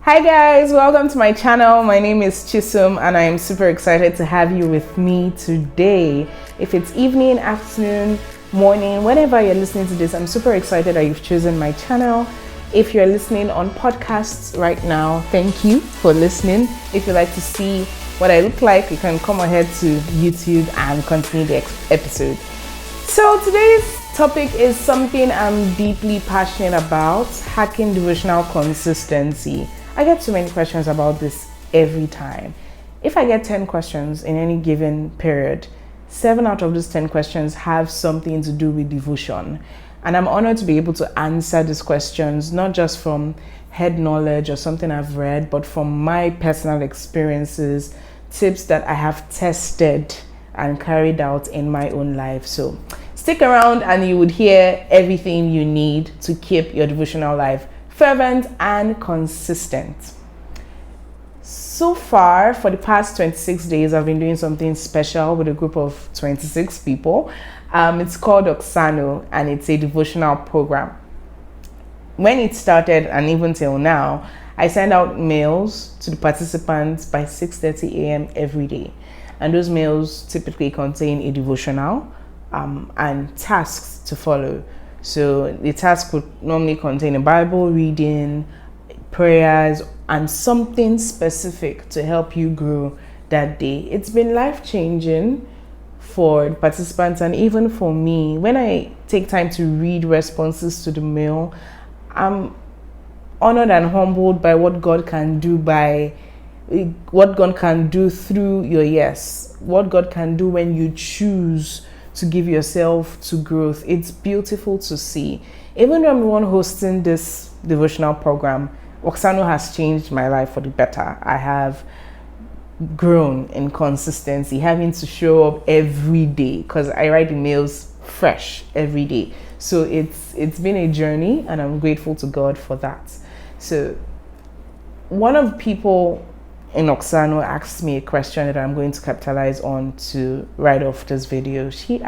Hi guys, welcome to my channel. My name is Chisom and I am super excited to have you with me today. If it's evening, afternoon, morning, whenever you're listening to this, I'm super excited that you've chosen my channel. If you're listening on podcasts right now, thank you for listening. If you'd like to see what I look like, you can come ahead to YouTube and continue the episode. So today's topic is something I'm deeply passionate about: hacking devotional consistency. I get too many questions about this every time. If I get 10 questions in any given period, 7 out of those 10 questions have something to do with devotion. And I'm honored to be able to answer these questions, not just from head knowledge or something I've read, but from my personal experiences, tips that I have tested and carried out in my own life. So stick around and you would hear everything you need to keep your devotional life fervent and consistent. So far, for the past 26 days, I've been doing something special with a group of 26 people. It's called Oksano and it's a devotional program. When it started and even till now, I send out mails to the participants by 6:30 a.m. every day. And those mails typically contain a devotional and tasks to follow. So the task would normally contain a Bible reading, prayers, and something specific to help you grow that day. It's been life-changing for the participants and even for me. When I take time to read responses to the mail, I'm honored and humbled by what God can do through your yes, what God can do when you choose to give yourself to growth. It's beautiful to see. Even though I'm the one hosting this devotional program, Oksano has changed my life for the better. I have grown in consistency, having to show up every day because I write emails fresh every day. So it's been a journey and I'm grateful to God for that. So one of the people in Oksano asked me a question that I'm going to capitalize on to write off this video. She's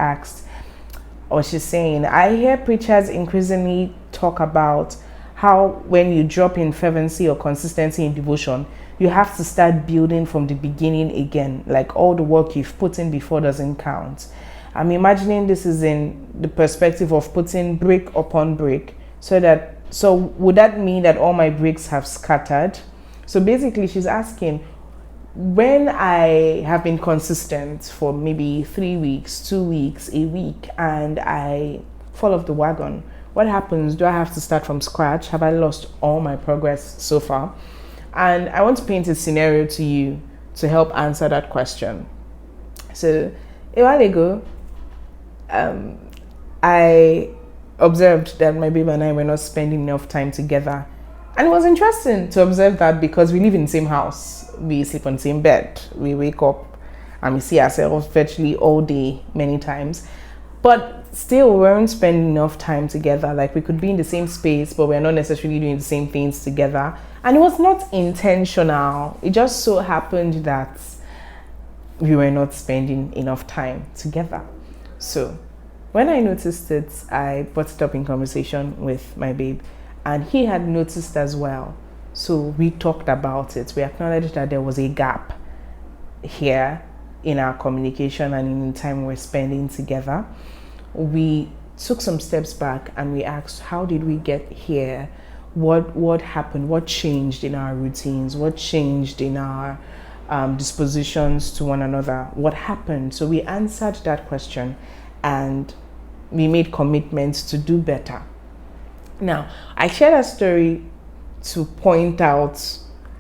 saying, I hear preachers increasingly talk about how when you drop in fervency or consistency in devotion, you have to start building from the beginning again, like all the work you've put in before doesn't count. I'm imagining this is in the perspective of putting brick upon brick. So would that mean that all my bricks have scattered? So basically she's asking, when I have been consistent for maybe 3 weeks, 2 weeks, a week, and I fall off the wagon, what happens? Do I have to start from scratch? Have I lost all my progress so far? And I want to paint a scenario to you to help answer that question. So a while ago, I observed that my baby and I were not spending enough time together. And it was interesting to observe that because we live in the same house, we sleep on the same bed, we wake up and we see ourselves virtually all day many times. But still, we weren't spending enough time together. Like, we could be in the same space, but we're not necessarily doing the same things together. And it was not intentional. It just so happened that we were not spending enough time together. So when I noticed it, I brought it up in conversation with my babe. And he had noticed as well. So we talked about it. We acknowledged that there was a gap here in our communication and in the time we're spending together. We took some steps back and we asked, how did we get here? What happened? What changed in our routines? What changed in our dispositions to one another? What happened? So we answered that question and we made commitments to do better. Now, I shared a story to point out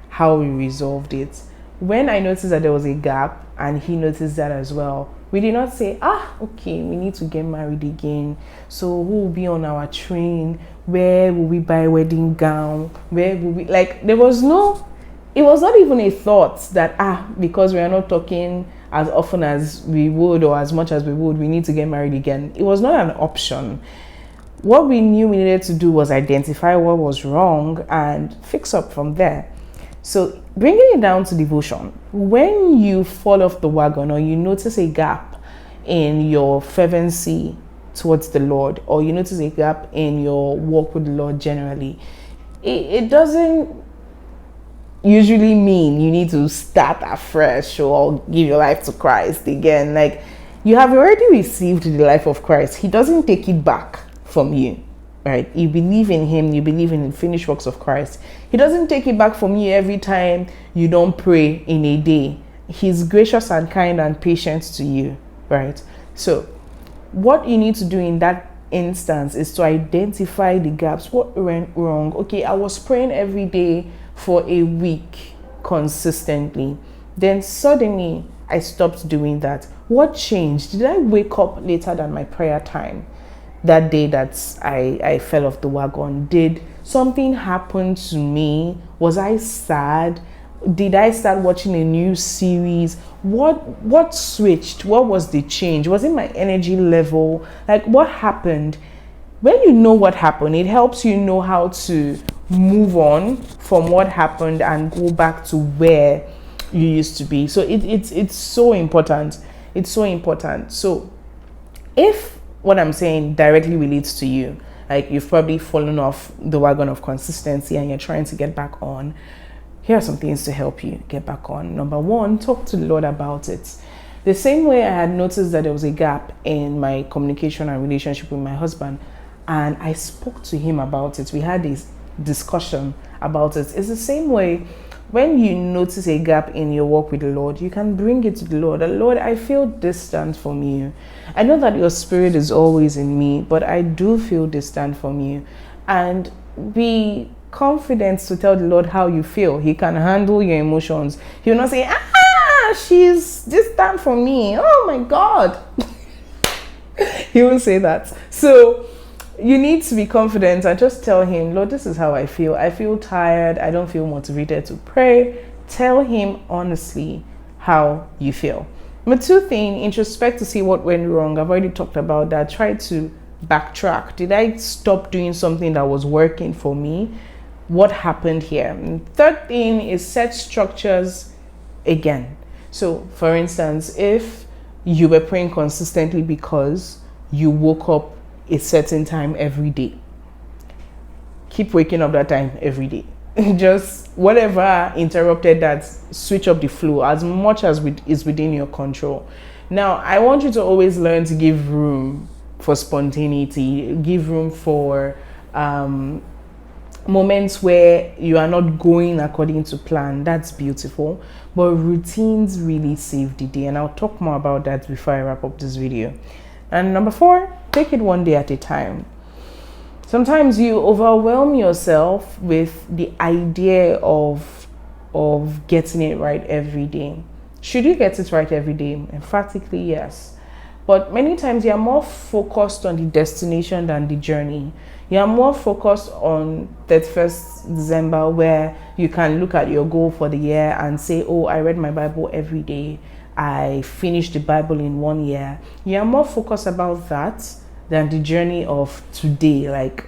how we resolved it. When I noticed that there was a gap and he noticed that as well, we did not say, okay, we need to get married again. So who will be on our train? Where will we buy a wedding gown? Where will we, it was not even a thought that, because we are not talking as often as we would or as much as we would, we need to get married again. It was not an option. What we knew we needed to do was identify what was wrong and fix up from there. So bringing it down to devotion, when you fall off the wagon or you notice a gap in your fervency towards the Lord, or you notice a gap in your walk with the Lord generally, it doesn't usually mean you need to start afresh or give your life to Christ again. Like, you have already received the life of Christ. He doesn't take it back from you, right? You believe in him, you believe in the finished works of Christ. He doesn't take it back from you every time you don't pray in a day. He's gracious and kind and patient to you, right? So what you need to do in that instance is to identify the gaps. What went wrong? Okay, I was praying every day for a week consistently. Then suddenly I stopped doing that. What changed? Did I wake up later than my prayer time that day that I fell off the wagon? Did something happen to me? Was I sad? Did I start watching a new series? What switched? What was the change? Was it my energy level? Like, what happened? When you know what happened, it helps you know how to move on from what happened and go back to where you used to be. So it's so important. It's so important. So if what I'm saying directly relates to you, like you've probably fallen off the wagon of consistency and you're trying to get back on, here are some things to help you get back on. Number one, talk to the Lord about it. The same way I had noticed that there was a gap in my communication and relationship with my husband, and I spoke to him about it. We had this discussion about it. It's the same way when you notice a gap in your walk with the Lord, you can bring it to the Lord. Lord, I feel distant from you. I know that your spirit is always in me, but I do feel distant from you. And be confident to tell the Lord how you feel. He can handle your emotions. He will not say, she's distant from me. Oh my God. He won't say that. So you need to be confident and just tell him, Lord, this is how I feel. I feel tired. I don't feel motivated to pray. Tell him honestly how you feel. Number two thing, introspect to see what went wrong. I've already talked about that. Try to backtrack. Did I stop doing something that was working for me? What happened here? And third thing is set structures again. So for instance, if you were praying consistently because you woke up a certain time every day, keep waking up that time every day. Just whatever interrupted that, switch up the flow as much as is within your control. Now, I want you to always learn to give room for spontaneity, give room for moments where you are not going according to plan. That's beautiful. But routines really save the day, and I'll talk more about that before I wrap up this video. And number four, take it one day at a time. Sometimes you overwhelm yourself with the idea of getting it right every day. Should you get it right every day? Emphatically, yes. But many times you are more focused on the destination than the journey. You are more focused on 31st December, where you can look at your goal for the year and say, oh, I read my Bible every day. I finished the Bible in 1 year. You are more focused about that than the journey of today. Like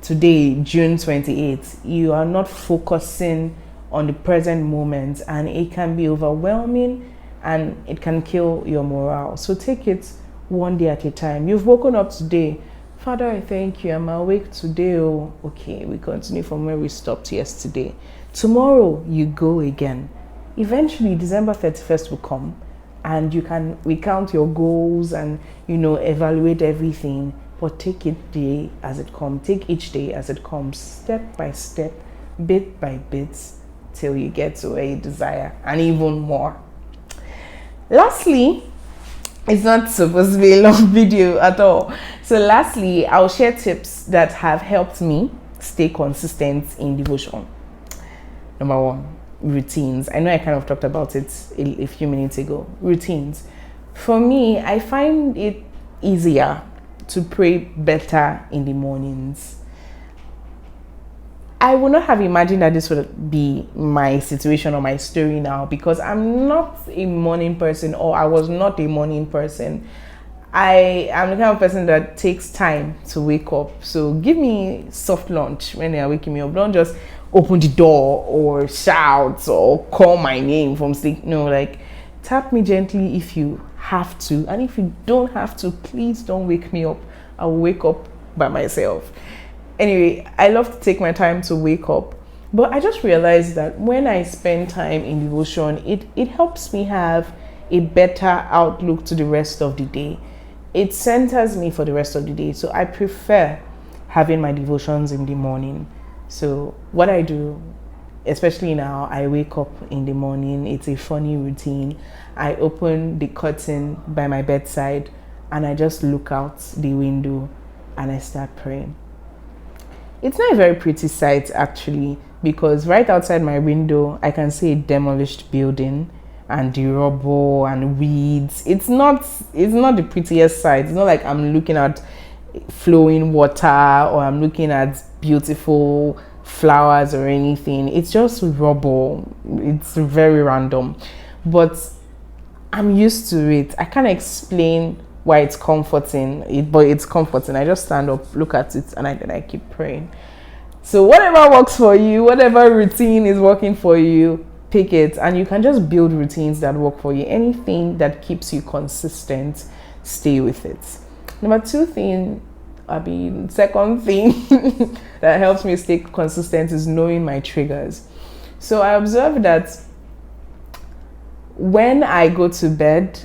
today, June 28th, you are not focusing on the present moment, and it can be overwhelming and it can kill your morale. So take it one day at a time. You've woken up today. Father, I thank you. I'm awake today. Oh, okay, we continue from where we stopped yesterday. Tomorrow, you go again. Eventually, December 31st will come, and you can recount your goals and, evaluate everything. But take it day as it comes. Take each day as it comes, step by step, bit by bit, till you get to where you desire, and even more. Lastly, it's not supposed to be a long video at all. So lastly, I'll share tips that have helped me stay consistent in devotion. Number one, routines. I know I kind of talked about it a few minutes ago. Routines. For me, I find it easier to pray better in the mornings. I would not have imagined that this would be my situation or my story now, because I'm not a morning person, or I was not a morning person. I am the kind of person that takes time to wake up. So give me soft launch when they are waking me up. Don't just open the door or shout or call my name from sleep. No, like tap me gently if you have to. And if you don't have to, please don't wake me up. I'll wake up by myself. Anyway, I love to take my time to wake up. But I just realized that when I spend time in devotion, it helps me have a better outlook to the rest of the day. It centers me for the rest of the day. So I prefer having my devotions in the morning. So what I do, especially now, I wake up in the morning. It's a funny routine. I open the curtain by my bedside and I just look out the window and I start praying. It's not a very pretty sight actually, because right outside my window I can see a demolished building and the rubble and weeds. It's not the prettiest sight. It's not like I'm looking at flowing water or I'm looking at beautiful flowers or anything. It's just rubble. It's very random. But I'm used to it. I can't explain why it's comforting, but it's comforting. I just stand up, look at it, and then I keep praying. So whatever works for you, whatever routine is working for you, pick it, and you can just build routines that work for you. Anything that keeps you consistent, stay with it. Second thing that helps me stay consistent is knowing my triggers. So I observe that when I go to bed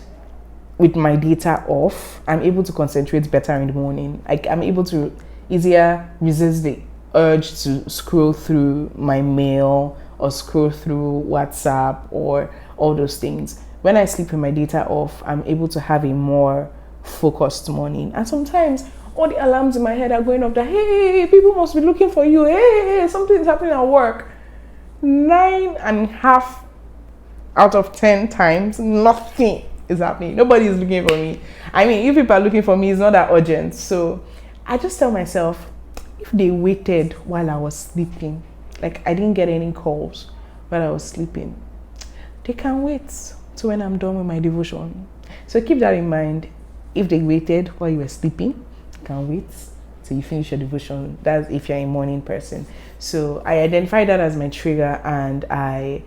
with my data off, I'm able to concentrate better in the morning. I'm able to easier resist the urge to scroll through my mail or scroll through WhatsApp or all those things. When I sleep with my data off, I'm able to have a more focused morning. And sometimes all the alarms in my head are going off that, hey, people must be looking for you. Hey, something's happening at work. 9.5 out of 10 times, nothing is happening. Nobody is looking for me. I mean, if people are looking for me, it's not that urgent. So I just tell myself, if they waited while I was sleeping, like I didn't get any calls while I was sleeping, they can wait to when I'm done with my devotion. So keep that in mind. If they waited while you were sleeping, you can wait till you finish your devotion. That's if you're a morning person. So I identified that as my trigger and I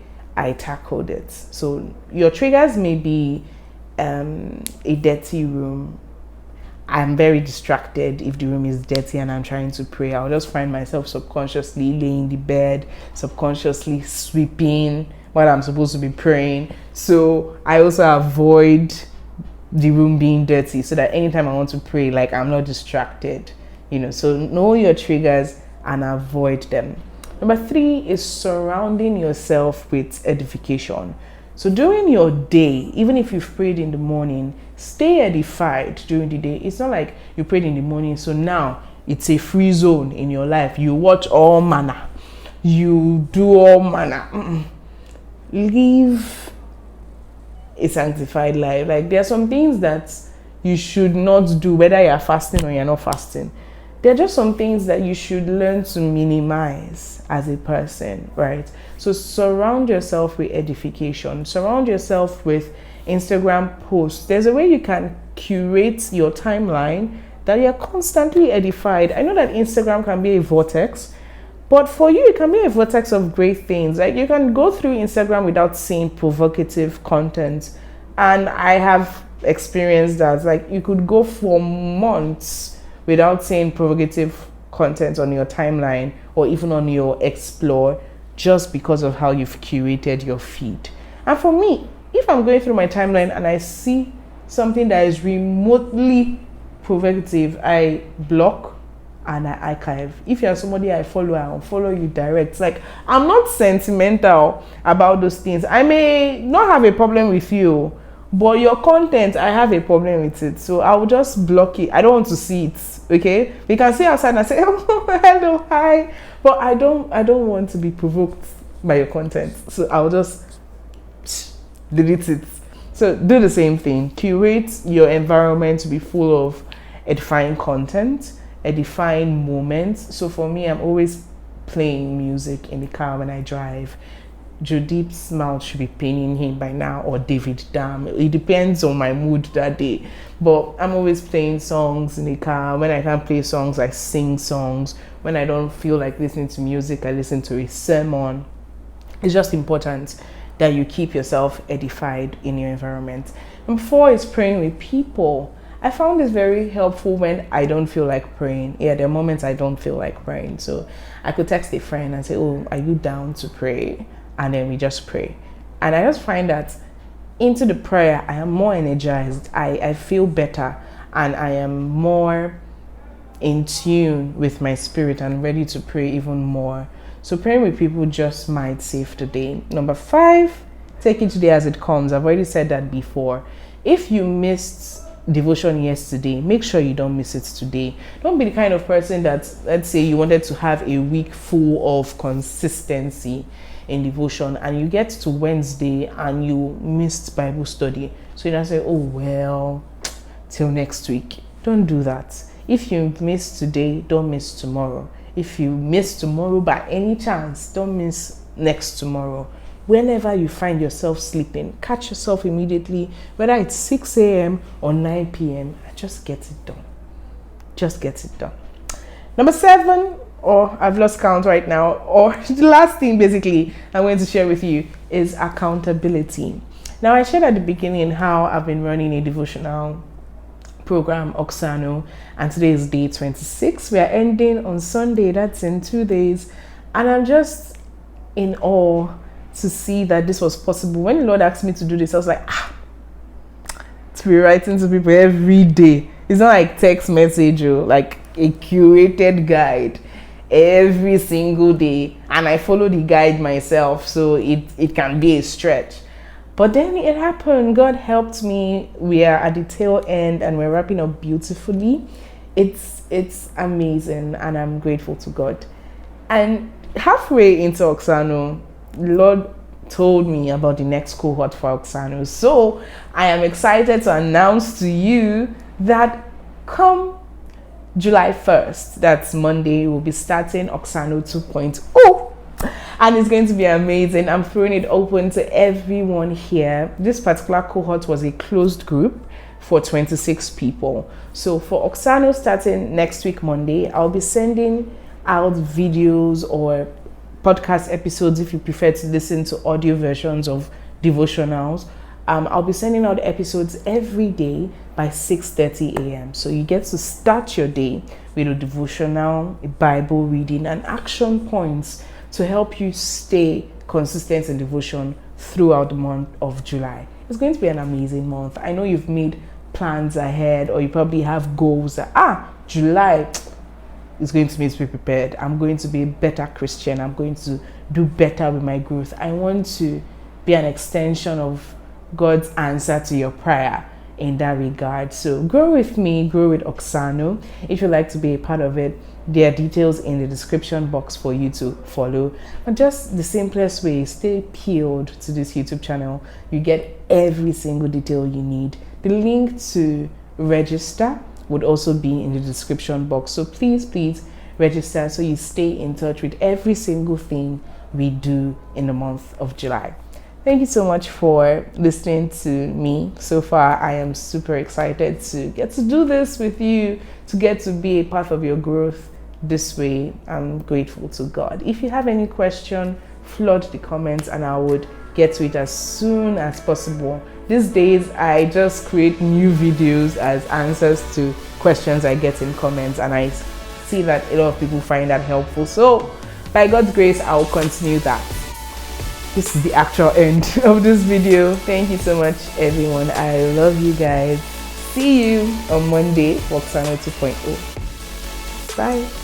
tackled it. So your triggers may be a dirty room. I'm very distracted if the room is dirty and I'm trying to pray. I'll just find myself subconsciously laying in the bed, subconsciously sweeping while I'm supposed to be praying. So I also avoid the room being dirty so that anytime I want to pray, like I'm not distracted. So know your triggers and avoid them. Number 3 is surrounding yourself with edification. So during your day, even if you've prayed in the morning, stay edified during the day. It's not like you prayed in the morning, so now it's a free zone in your life. You watch all manner. You do all manner. Live a sanctified life. Like there are some things that you should not do, whether you're fasting or you're not fasting. There are just some things that you should learn to minimize as a person, right? So surround yourself with edification. Surround yourself with Instagram posts. There's a way you can curate your timeline that you're constantly edified. I know that Instagram can be a vortex, but for you, it can be a vortex of great things. Like you can go through Instagram without seeing provocative content. And I have experienced that. Like you could go for months without seeing provocative content on your timeline or even on your explore, just because of how you've curated your feed. And for me, if I'm going through my timeline and I see something that is remotely provocative, I block and I archive. If you're somebody I follow, I'll follow you direct. Like I'm not sentimental about those things. I may not have a problem with you, but your content, I have a problem with it. So I will just block it. I don't want to see it. Okay? We can see outside and say, oh, hello, hi. But I don't want to be provoked by your content. So I'll just delete it. So do the same thing. Curate your environment to be full of edifying content, edifying moments. So for me, I'm always playing music in the car when I drive. Jodeep's mouth should be paining him by now, or David Dam. It depends on my mood that day. But I'm always playing songs in the car. When I can't play songs, I sing songs. When I don't feel like listening to music, I listen to a sermon. It's just important that you keep yourself edified in your environment. Number 4 is praying with people. I found this very helpful when I don't feel like praying. Yeah, there are moments I don't feel like praying. So I could text a friend and say, oh, are you down to pray? And then we just pray. And I just find that into the prayer, I am more energized. I feel better, and I am more in tune with my spirit and ready to pray even more. So praying with people just might save the day. Number 5, take it today as it comes. I've already said that before. If you missed devotion yesterday, make sure you don't miss it today. Don't be the kind of person that, let's say you wanted to have a week full of consistency in devotion, and you get to Wednesday and you missed Bible study. So you don't say, oh well, till next week. Don't do that. If you miss today, don't miss tomorrow. If you miss tomorrow by any chance, don't miss next tomorrow. Whenever you find yourself sleeping, catch yourself immediately, whether it's 6 a.m. or 9 p.m. Just get it done. Just get it done. Number 7, or I've lost count right now, or the last thing basically I'm going to share with you is accountability. Now, I shared at the beginning how I've been running a devotional program, Oksano, and today is day 26. We are ending on Sunday. That's in 2 days, and I'm just in awe to see that this was possible. When the Lord asked me to do this, I was like, to be writing to people every day. It's not like text message or like a curated guide every single day, and I follow the guide myself, so it can be a stretch. But then it happened. God helped me. We are at the tail end and we're wrapping up beautifully. It's amazing, and I'm grateful to God. And halfway into Oksano, the Lord told me about the next cohort for Oksano. So I am excited to announce to you that come July 1st, that's Monday, we'll be starting Oksano 2.0. And it's going to be amazing. I'm throwing it open to everyone here. This particular cohort was a closed group for 26 people. So for Oksano starting next week, Monday, I'll be sending out videos or podcast episodes if you prefer to listen to audio versions of devotionals. I'll be sending out episodes every day by 6:30 a.m. So you get to start your day with a devotional, a Bible reading, and action points to help you stay consistent in devotion throughout the month of July. It's going to be an amazing month. I know you've made plans ahead, or you probably have goals that, July is going to make me prepared. I'm going to be a better Christian. I'm going to do better with my growth. I want to be an extension of God's answer to your prayer in that regard. So grow with me, grow with Oksano. If you'd like to be a part of it, there are details in the description box for you to follow. But just the simplest way, stay peeled to this YouTube channel. You get every single detail you need. The link to register would also be in the description box. So please register so you stay in touch with every single thing we do in the month of July. Thank you so much for listening to me so far. I am super excited to get to do this with you, to get to be a part of your growth this way. I'm grateful to God. If you have any question, flood the comments and I would get to it as soon as possible. These days, I just create new videos as answers to questions I get in comments, and I see that a lot of people find that helpful. So by God's grace, I will continue that. This is the actual end of this video. Thank you so much, everyone. I love you guys. See you on Monday for Oksano 2.0. Bye.